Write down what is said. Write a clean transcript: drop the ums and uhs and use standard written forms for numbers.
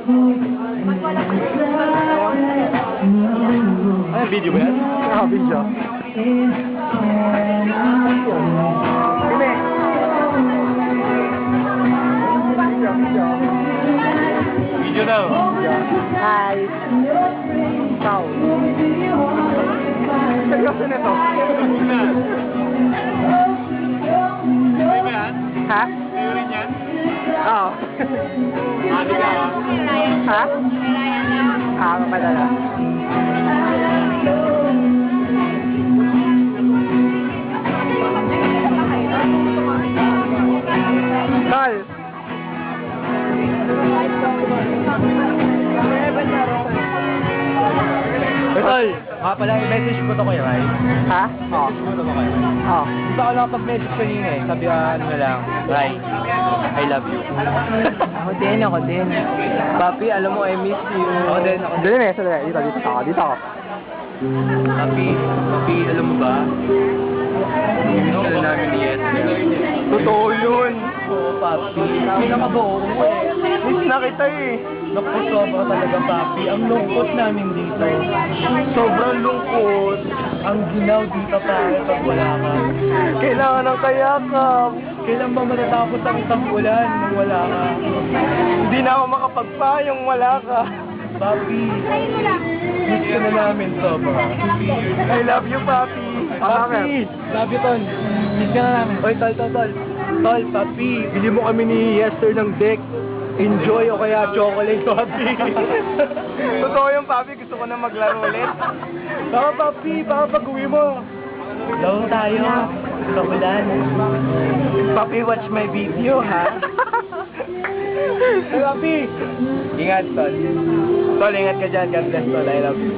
Ay, video ba yan? Video. Video daw. Hi. Ciao. Seryoso na to. Ay ba yan? Ha? Sa'yo rin yan? Oo. Ano ka? Ha? Mapadala. Tol. Tol, pala, i-message ko to kayo, right? Ha? Oo. I-message ko to kayo. Oo. Gusto ko nakapag-message kanina eh. Sabi ano na lang, Rai, I love you. Ako din. Papi, alam mo, I miss you. Ako din. Dito ako. Papi, alam mo ba? Miss ka na namin ni Esther. Totoo yun. Oo, Papi. Pinakabuo mo eh. Miss na kita eh. Naku, sobra talaga, Papi. Ang lungkot namin dito. Sobrang lungkot. Ang ginaw dito, pare, pag wala ka. Kailangan ng kayakap. Kailan ba matatapos ang isang ulan nang wala ka? Hindi na ako makapagpayong wala ka. Papi, miss ka na namin sobra. I love you, Papi. Papi, love you, Tol. Miss ka na namin. Oy, Tol. Tol, Papi, bili mo kami ni Esther ng deck. Enjoy o kaya chocolate, Papi. Totoo yung Papi. Gusto ko na maglaro ulit. Baka, Papi, baka pag-uwi mo. Laro tayo. Sa ulan. Papi, watch my video, ha? Hey, Papi. Ingat, Tol. Tol, ingat ka dyan. God bless, Tol. I love you.